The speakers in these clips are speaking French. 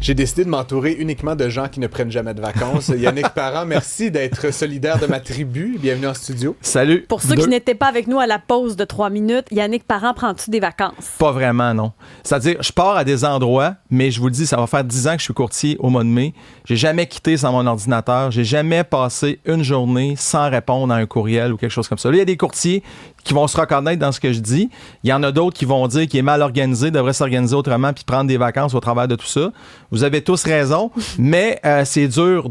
J'ai décidé de m'entourer uniquement de gens qui ne prennent jamais de vacances. Yannick Parent, merci d'être solidaire de ma tribu. Bienvenue en studio. Salut. Pour ceux qui n'étaient pas avec nous à la pause de 3 minutes, Yannick Parent, prends-tu des vacances? Pas vraiment, non. C'est-à-dire, je pars à des endroits, mais je vous le dis, ça va faire 10 ans que je suis courtier au mois de mai. J'ai jamais quitté sans mon ordinateur. J'ai jamais passé une journée sans répondre à un courriel ou quelque chose comme ça. Là, il y a des courtiers qui vont se reconnaître dans ce que je dis. Il y en a d'autres qui vont dire qu'il est mal organisé, devrait s'organiser autrement puis prendre des vacances au travers de tout ça. Vous avez tous raison, mais c'est dur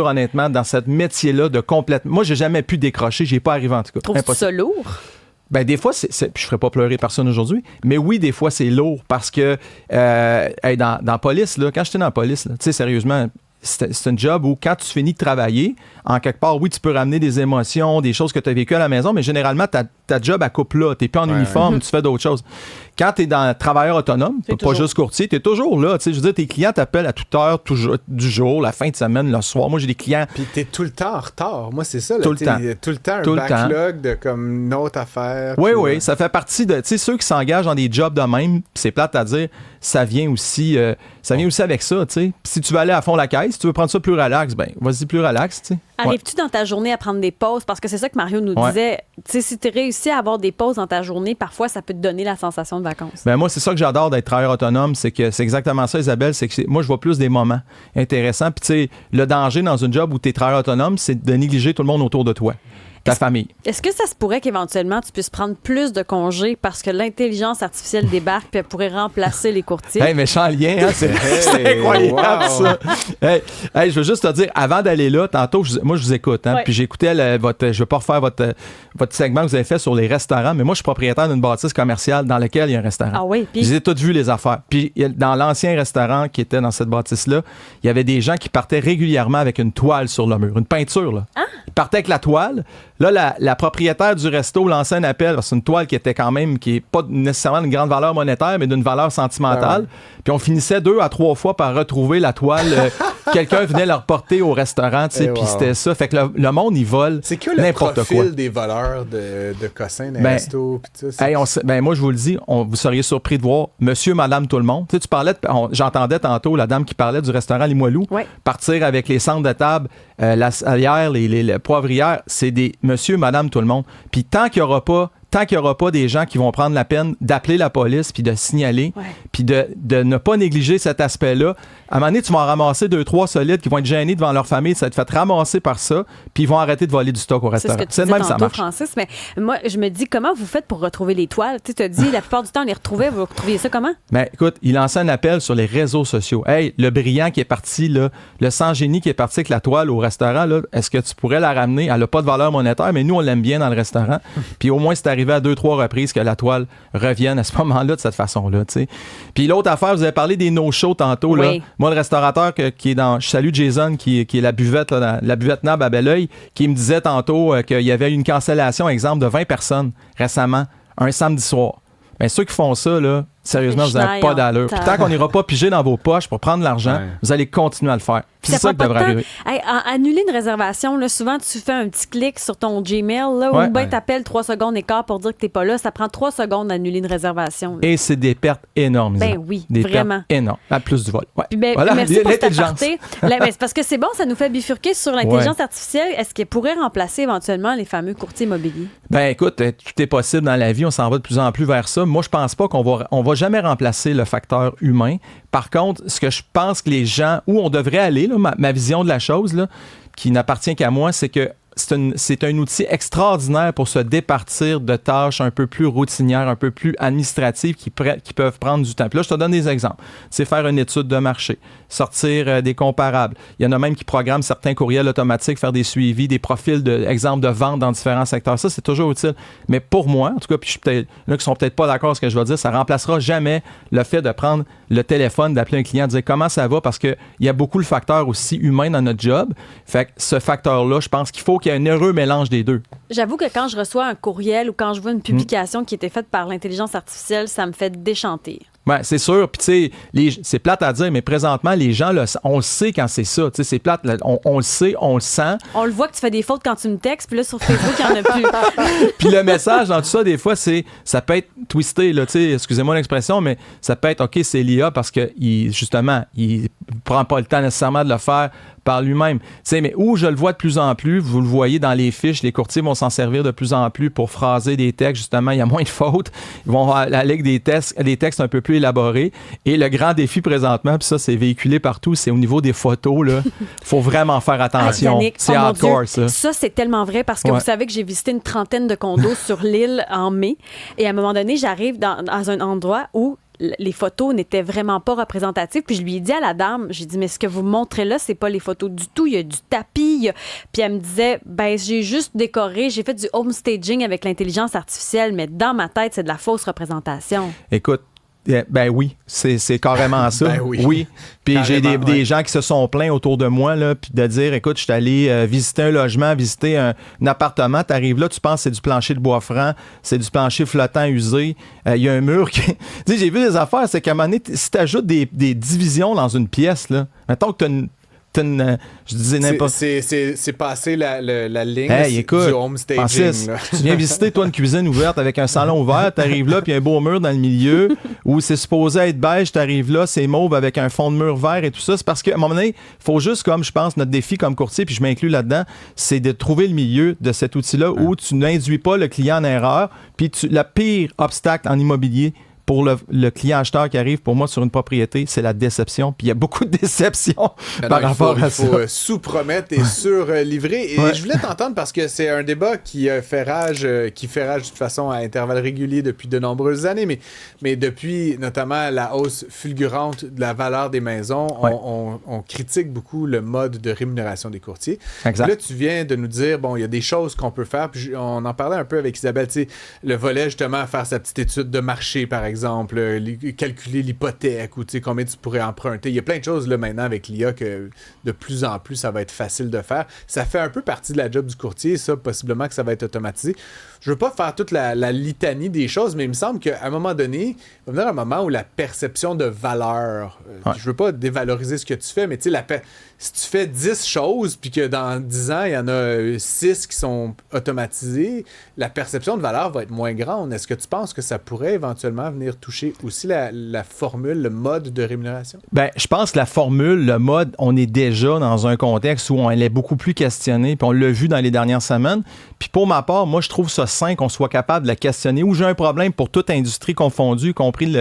honnêtement dans ce métier-là de complètement. Moi, j'ai jamais pu décrocher, j'ai pas arrivé en tout cas. Trouves-tu ça lourd? Ben des fois, puis je ferai pas pleurer personne aujourd'hui, mais oui, des fois, c'est lourd parce que dans la police, là, quand j'étais dans la police, tu sais, sérieusement, c'est un job où quand tu finis de travailler, en quelque part, oui, tu peux ramener des émotions, des choses que tu as vécues à la maison, mais généralement, ta job à coupe là. Tu n'es plus en uniforme, tu fais d'autres choses. Quand tu es dans travailleur autonome, pas juste courtier, tu es toujours là. Je veux dire, tes clients t'appellent à toute heure du jour, la fin de semaine, le soir. Moi, j'ai des clients... Puis tu es tout le temps en retard. Moi, c'est ça. Là, tout le temps. Tout le temps un backlog de comme une autre affaire. Oui, oui. Ça fait partie de... Tu sais, ceux qui s'engagent dans des jobs de même, c'est plate à dire, ça vient aussi avec ça, tu sais. Si tu veux aller à fond la caisse, si tu veux prendre ça plus relax, ben vas-y plus relax, tu sais. Arrives-tu dans ta journée à prendre des pauses? Parce que c'est ça que Mario nous disait. Tu sais, si tu réussis à avoir des pauses dans ta journée, parfois, ça peut te donner la sensation de vacances. Ben moi, c'est ça que j'adore d'être travailleur autonome. C'est que c'est exactement ça, Isabelle. C'est que moi, je vois plus des moments intéressants. Puis, tu sais, le danger dans un job où tu es travailleur autonome, c'est de négliger tout le monde autour de toi. Ta famille. Est-ce que ça se pourrait qu'éventuellement tu puisses prendre plus de congés parce que l'intelligence artificielle débarque puis elle pourrait remplacer les courtiers? Hey, méchant lien, hein? C'est incroyable, ça. Hey, je veux juste te dire, avant d'aller là, tantôt, moi, je vous écoute, hein? Puis j'écoutais je veux pas refaire votre segment que vous avez fait sur les restaurants, mais moi, je suis propriétaire d'une bâtisse commerciale dans laquelle il y a un restaurant. Ah oui, puis... Je les ai toutes vues, les affaires. Puis dans l'ancien restaurant qui était dans cette bâtisse-là, il y avait des gens qui partaient régulièrement avec une toile sur le mur, une peinture, là. Ah. Ils partaient avec la toile. Là, la propriétaire du resto lançait un appel. C'est une toile qui était quand même, qui n'est pas nécessairement d'une grande valeur monétaire, mais d'une valeur sentimentale. Puis on finissait 2 à 3 fois par retrouver la toile. Quelqu'un venait la reporter au restaurant, tu sais, puis c'était ça. Fait que le monde, il vole c'est que le profil des voleurs de cossins dans les restos, puis ça. Moi, je vous le dis, vous seriez surpris de voir monsieur, madame, tout le monde. Tu sais, tu parlais, j'entendais tantôt la dame qui parlait du restaurant Limoilou, partir avec les centres de table, la salière, les poivrières, c'est des monsieur, madame, tout le monde. Puis tant qu'il n'y aura pas des gens qui vont prendre la peine d'appeler la police puis de signaler, puis de ne pas négliger cet aspect-là, à un moment donné, tu vas en ramasser 2-3 solides qui vont être gênés devant leur famille, ça va être fait ramasser par ça, puis ils vont arrêter de voler du stock au restaurant. C'est de même ça marche. Francis, mais moi, je me dis, comment vous faites pour retrouver les toiles? Tu te dis, la plupart du temps, on les retrouvait, vous retrouviez ça comment? Ben, écoute, il lançait un appel sur les réseaux sociaux. Hey, le brillant qui est parti, là, le sans-génie qui est parti avec la toile au restaurant, là, est-ce que tu pourrais la ramener? Elle n'a pas de valeur monétaire, mais nous, on l'aime bien dans le restaurant. Puis au moins, c'est arrivé à 2-3 reprises que la toile revienne à ce moment-là de cette façon-là, tu sais. Puis l'autre affaire, vous avez parlé des no-shows tantôt, là. Moi, le restaurateur qui est dans... Je salue Jason, qui est la buvette, là, la buvette Nab à Belleuil, qui me disait tantôt qu'il y avait une cancellation, exemple, de 20 personnes récemment, un samedi soir. Bien, ceux qui font ça, là, sérieusement, vous n'avez pas d'allure. Puis tant qu'on n'ira pas piger dans vos poches pour prendre l'argent, vous allez continuer à le faire. Puis c'est ça qui devrait arriver. Hey, annuler une réservation, là, souvent, tu fais un petit clic sur ton Gmail, là, ou bien t'appelles 3 secondes et quart pour dire que t'es pas là. Ça prend 3 secondes d'annuler une réservation. Là. Et c'est des pertes énormes. Ben oui, des vraiment. Pertes énormes. À plus du vol. Puis voilà, merci pour cette aparté. C'est parce que c'est bon, ça nous fait bifurquer sur l'intelligence artificielle. Est-ce qu'elle pourrait remplacer éventuellement les fameux courtiers immobiliers? Ben écoute, tout est possible dans la vie. On s'en va de plus en plus vers ça. Moi, je pense pas qu'on va jamais remplacer le facteur humain. Par contre, ce que je pense que les gens, où on devrait aller, là, ma vision de la chose, là, qui n'appartient qu'à moi, c'est que c'est un outil extraordinaire pour se départir de tâches un peu plus routinières, un peu plus administratives qui peuvent prendre du temps. Puis là, je te donne des exemples. C'est faire une étude de marché, sortir des comparables. Il y en a même qui programment certains courriels automatiques, faire des suivis, des profils d'exemples de vente dans différents secteurs. Ça, c'est toujours utile. Mais pour moi, en tout cas, puis je suis là qui sont peut-être pas d'accord avec ce que je vais dire, ça remplacera jamais le fait de prendre le téléphone, d'appeler un client, de dire comment ça va, parce qu'il y a beaucoup le facteur aussi humain dans notre job. Fait que ce facteur-là, je pense qu'il faut qu'il y ait un heureux mélange des deux. J'avoue que quand je reçois un courriel ou quand je vois une publication qui était faite par l'intelligence artificielle, ça me fait déchanter. Ouais, c'est sûr. Puis, tu sais, c'est plate à dire, mais présentement, les gens, là, on le sait quand c'est ça. Tu sais, c'est plate, là, on le sait, on le sent. On le voit que tu fais des fautes quand tu me textes, puis là, sur Facebook, il n'y en a plus. Puis le message dans tout ça, des fois, ça peut être twisté, là, tu sais, excusez-moi l'expression, mais ça peut être, OK, c'est l'IA parce que, justement, il prend pas le temps nécessairement de le faire par lui-même. Tu sais, mais où je le vois de plus en plus, vous le voyez dans les fiches, les courtiers vont s'en servir de plus en plus pour phraser des textes. Justement, il y a moins de fautes. Ils vont aller avec des textes un peu plus élaborés. Et le grand défi présentement, puis ça, c'est véhiculé partout, c'est au niveau des photos, là. Faut vraiment faire attention. Yannick, c'est hardcore, ça. Ça, c'est tellement vrai parce que vous savez que j'ai visité une trentaine de condos sur l'île en mai. Et à un moment donné, j'arrive dans un endroit où les photos n'étaient vraiment pas représentatives. Puis je lui ai dit à la dame, j'ai dit, mais ce que vous me montrez là, c'est pas les photos du tout. Il y a du tapis. Puis elle me disait, ben j'ai juste décoré, j'ai fait du home staging avec l'intelligence artificielle, mais dans ma tête, c'est de la fausse représentation. Écoute, ben oui, c'est carrément ça. Ben oui. Puis j'ai des gens qui se sont plaints autour de moi, là, puis de dire, écoute, je suis allé visiter un logement, visiter un appartement, t'arrives là, tu penses que c'est du plancher de bois franc, c'est du plancher flottant usé, il y a un mur qui... Tu sais, j'ai vu des affaires, c'est qu'à un moment donné, si t'ajoutes des divisions dans une pièce, là, mettons que je disais n'importe... C'est passé la ligne écoute, du home staging. Tu viens visiter, toi, une cuisine ouverte avec un salon ouvert, t'arrives là, puis un beau mur dans le milieu, où c'est supposé être beige, t'arrives là, c'est mauve avec un fond de mur vert et tout ça. C'est parce qu'à un moment donné, il faut juste, comme je pense, notre défi comme courtier, puis je m'inclus là-dedans, c'est de trouver le milieu de cet outil-là où tu n'induis pas le client en erreur, puis le pire obstacle en immobilier pour le client acheteur qui arrive, pour moi, sur une propriété, c'est la déception. Puis il y a beaucoup de déceptions par rapport à ça. Il faut sous-promettre et sur-livrer. Et je voulais t'entendre parce que c'est un débat qui fait rage de toute façon à intervalles réguliers depuis de nombreuses années, mais depuis notamment la hausse fulgurante de la valeur des maisons, on critique beaucoup le mode de rémunération des courtiers. Exact. Là, tu viens de nous dire, bon, il y a des choses qu'on peut faire, puis on en parlait un peu avec Isabelle, tu sais, le volet justement, faire sa petite étude de marché, par exemple, calculer l'hypothèque ou combien tu pourrais emprunter. Il y a plein de choses là maintenant avec l'IA que de plus en plus ça va être facile de faire. Ça fait un peu partie de la job du courtier, ça, possiblement que ça va être automatisé. Je veux pas faire toute la litanie des choses, mais il me semble qu'à un moment donné, il va venir un moment où la perception de valeur, je veux pas dévaloriser ce que tu fais, mais tu sais, si tu fais 10 choses, puis que dans 10 ans, il y en a 6 qui sont automatisées, la perception de valeur va être moins grande. Est-ce que tu penses que ça pourrait éventuellement venir toucher aussi la formule, le mode de rémunération? Ben, je pense que la formule, le mode, on est déjà dans un contexte où elle est beaucoup plus questionnée, puis on l'a vu dans les dernières semaines. Puis pour ma part, moi, je trouve ça sain qu'on soit capable de la questionner. Où j'ai un problème pour toute industrie confondue, y compris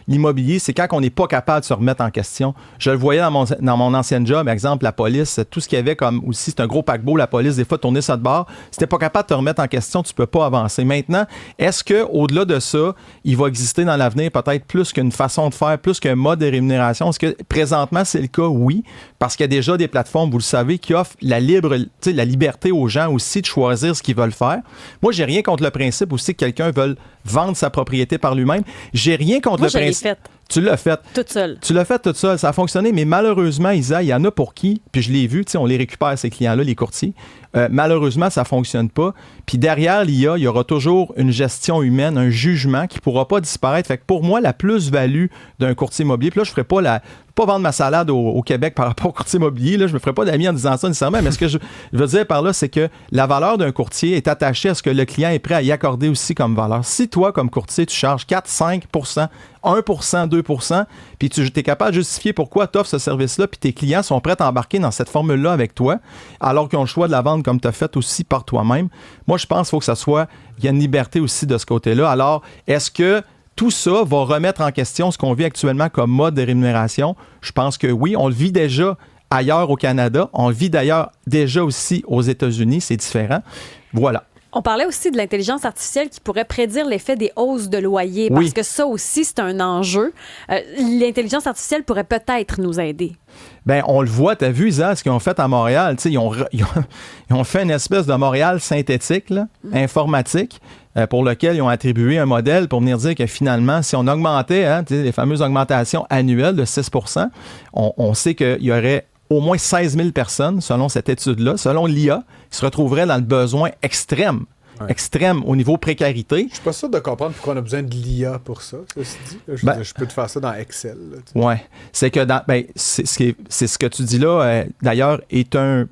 l'immobilier, c'est quand on n'est pas capable de se remettre en question. Je le voyais dans mon ancien job, par exemple, la police, tout ce qu'il y avait comme aussi, c'est un gros paquebot, la police, des fois, tourner ça de bord. Si t'es pas capable de te remettre en question, tu peux pas avancer. Maintenant, est-ce qu'au-delà de ça, il va exister dans l'avenir peut-être plus qu'une façon de faire, plus qu'un mode de rémunération? Est-ce que présentement, c'est le cas? Oui. Parce qu'il y a déjà des plateformes, vous le savez, qui offrent la liberté aux gens aussi de choisir ce qu'ils veulent faire. Moi, j'ai rien contre le principe aussi que quelqu'un veuille vendre sa propriété par lui-même. J'ai rien contre le principe. Tu l'as fait. Toute seule. Tu l'as fait toute seule. Ça a fonctionné, mais malheureusement, Isa, il y en a pour qui, puis je l'ai vu, on les récupère, ces clients-là, les courtiers. Malheureusement, ça ne fonctionne pas. Puis derrière l'IA, il y aura toujours une gestion humaine, un jugement qui ne pourra pas disparaître. Fait que pour moi, la plus-value d'un courtier immobilier, puis là, je ne ferai pas vendre ma salade au Québec par rapport au courtier immobilier. Là, je me ferai pas d'amis en disant ça nécessairement, mais ce que je veux dire par là, c'est que la valeur d'un courtier est attachée à ce que le client est prêt à y accorder aussi comme valeur. Si toi, comme courtier, tu charges 4, 5 1 2 puis tu es capable de justifier pourquoi tu offres ce service-là, puis tes clients sont prêts à embarquer dans cette formule-là avec toi, alors qu'ils ont le choix de la vendre comme tu as fait aussi par toi-même. Moi, je pense qu'il faut que il y a une liberté aussi de ce côté-là. Alors, est-ce que tout ça va remettre en question ce qu'on vit actuellement comme mode de rémunération? Je pense que oui, on le vit déjà ailleurs au Canada, on le vit d'ailleurs déjà aussi aux États-Unis, c'est différent. Voilà. On parlait aussi de l'intelligence artificielle qui pourrait prédire l'effet des hausses de loyer, parce que ça aussi, c'est un enjeu. L'intelligence artificielle pourrait peut-être nous aider. Bien, on le voit, tu as vu, Isa, ce qu'ils ont fait à Montréal. Ils ont fait une espèce de Montréal synthétique, là, informatique, pour lequel ils ont attribué un modèle pour venir dire que finalement, si on augmentait les fameuses augmentations annuelles de 6 %, on sait qu'il y aurait au moins 16 000 personnes, selon cette étude-là, selon l'IA, qui se retrouveraient dans le besoin extrême. extrême au niveau précarité. Je suis pas sûr de comprendre pourquoi on a besoin de l'IA pour ça, ceci dit. Je peux te faire ça dans Excel. Oui, c'est que c'est ce que tu dis là, d'ailleurs, est un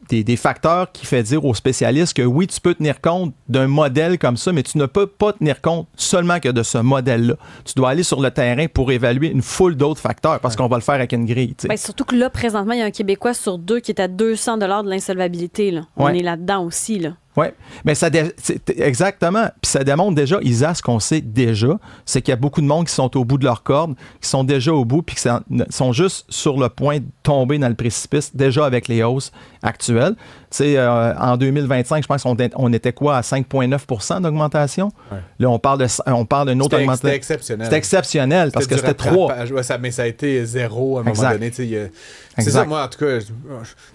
des facteurs qui fait dire aux spécialistes que oui, tu peux tenir compte d'un modèle comme ça, mais tu ne peux pas tenir compte seulement que de ce modèle-là. Tu dois aller sur le terrain pour évaluer une foule d'autres facteurs parce qu'on va le faire avec une grille. Surtout que là, présentement, il y a un Québécois sur 2 qui est à 200 $ de l'insolvabilité. Là. On est là-dedans aussi. Là. Oui, mais exactement. Puis ça démontre déjà, Isa, ce qu'on sait déjà, c'est qu'il y a beaucoup de monde qui sont au bout de leur corde, qui sont déjà au bout, puis qui sont juste sur le point de tomber dans le précipice, déjà avec les hausses actuelles. Tu sais, en 2025, je pense qu'on était quoi, à 5,9 % d'augmentation? Ouais. Là, on parle d'une autre augmentation. C'était exceptionnel. C'était exceptionnel, parce que c'était 3. Mais ça a été 0 à un moment donné. C'est ça, moi, en tout cas,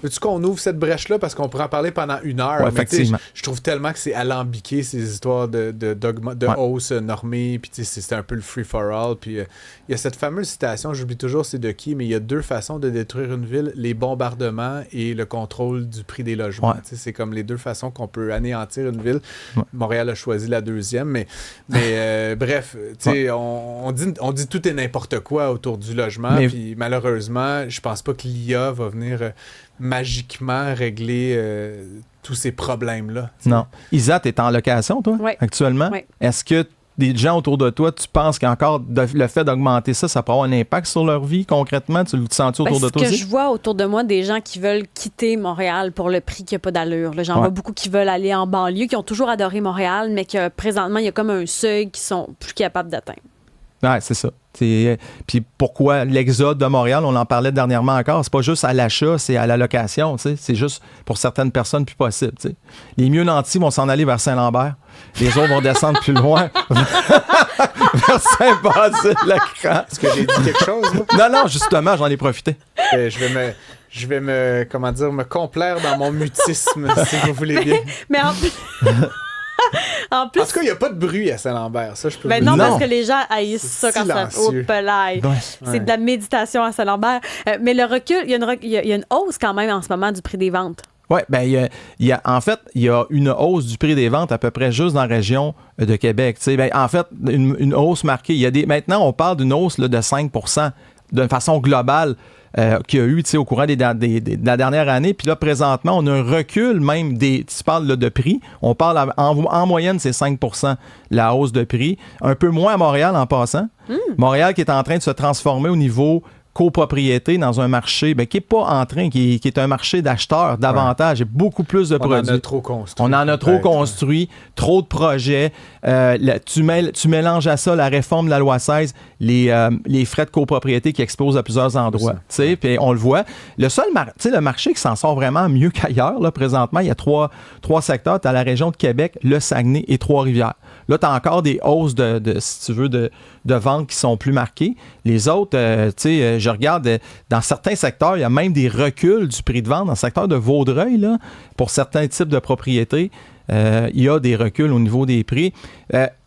veux-tu qu'on ouvre cette brèche-là, parce qu'on pourrait en parler pendant 1 heure. Ouais, effectivement. Je trouve tellement que c'est alambiqué, ces histoires de hausse normée, puis c'est un peu le free-for-all. Puis il y a cette fameuse citation, j'oublie toujours c'est de qui, mais il y a 2 façons de détruire une ville, les bombardements et le contrôle du prix des logements. Ouais. C'est comme les 2 façons qu'on peut anéantir une ville. Ouais. Montréal a choisi la 2e, mais bref, on dit tout et n'importe quoi autour du logement, puis malheureusement, je pense pas que l'IA va venir magiquement régler tous ces problèmes-là. T'sais. Non. Isa, t'es en location, toi, actuellement? Oui. Est-ce que des gens autour de toi, tu penses qu'encore le fait d'augmenter ça peut avoir un impact sur leur vie concrètement? Tu le sens-tu autour de toi aussi? Ce que je vois autour de moi, des gens qui veulent quitter Montréal pour le prix qui n'a pas d'allure. Là, j'en vois beaucoup qui veulent aller en banlieue, qui ont toujours adoré Montréal, mais que présentement, il y a comme un seuil qu'ils sont plus capables d'atteindre. Oui, c'est ça. Puis pourquoi l'exode de Montréal, on en parlait dernièrement encore, c'est pas juste à l'achat, c'est à la location. C'est juste pour certaines personnes plus possible. T'sais. Les mieux nantis vont s'en aller vers Saint-Lambert. Les autres vont descendre plus loin vers Saint-Basile-le-Grand. Est-ce que j'ai dit quelque chose? Là? Non, justement, j'en ai profité. Je vais me complaire dans mon mutisme, si vous voulez bien. Mais en plus, en tout cas, il n'y a pas de bruit à Saint-Lambert, ça je peux vous non, dire. parce que les gens haïssent ça quand ça... Oh, pelaille. C'est de la méditation à Saint-Lambert. Mais le recul, il y a une hausse quand même en ce moment du prix des ventes. Oui, en fait, il y a une hausse du prix des ventes à peu près juste dans la région de Québec. En fait, une hausse marquée. Maintenant, on parle d'une hausse là, de 5 % de façon globale. Qu'il y a eu au courant de la dernière année. Puis là, présentement, on a un recul même tu parles là, de prix. On parle en moyenne, c'est 5 % la hausse de prix. Un peu moins à Montréal en passant. Montréal qui est en train de se transformer au niveau copropriété dans un marché qui n'est pas en train, qui est un marché d'acheteurs davantage. Il y a beaucoup plus de produits. On en a trop construit. On en a trop construit, trop de projets. Tu mélanges à ça la réforme de la loi 16, les frais de copropriété qui explosent à plusieurs endroits. Puis on le voit. Le marché qui s'en sort vraiment mieux qu'ailleurs, là, présentement, il y a trois secteurs. Tu as la région de Québec, le Saguenay et Trois-Rivières. Là, tu as encore des hausses si tu veux, de ventes qui sont plus marquées. Les autres, je regarde, dans certains secteurs, il y a même des reculs du prix de vente. Dans le secteur de Vaudreuil, là, pour certains types de propriétés, il y a des reculs au niveau des prix.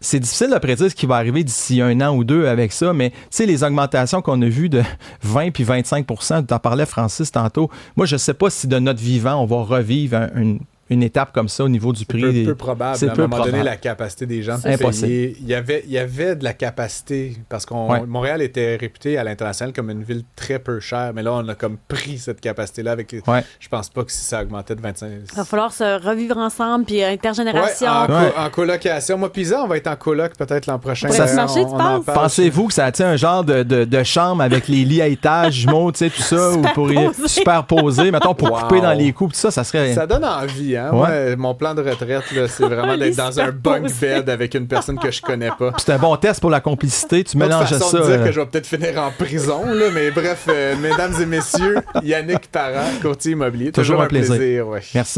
C'est difficile de prédire ce qui va arriver d'ici 1 an ou 2 avec ça, mais les augmentations qu'on a vues de 20 puis 25 %, tu en parlais, Francis, tantôt. Moi, je ne sais pas si de notre vivant, on va revivre une étape comme ça au niveau du prix. C'est peu probable. À un moment donné, la capacité des gens de payer. Il y avait de la capacité, parce que Montréal était réputé à l'international comme une ville très peu chère, mais là, on a comme pris cette capacité-là avec je pense pas que si ça augmentait de 25... Il va falloir se revivre ensemble, puis intergénération. En colocation. Moi, Pisa, on va être en coloc peut-être l'an prochain. Ça marcher, tu penses? Pensez-vous que ça tient un genre de chambre avec les lits à étage, jumeaux, tout ça, ou pour superposer, mettons, pour couper dans les coups, ça serait... Ça donne envie, hein? Moi, mon plan de retraite, là, c'est vraiment d'être dans un bunk bed avec une personne que je connais pas. C'est un bon test pour la complicité. Tu mélanges ça. De dire que je vais peut-être finir en prison, là, mais bref, mesdames et messieurs, Yannick Parent, courtier immobilier. Toujours un plaisir. Merci.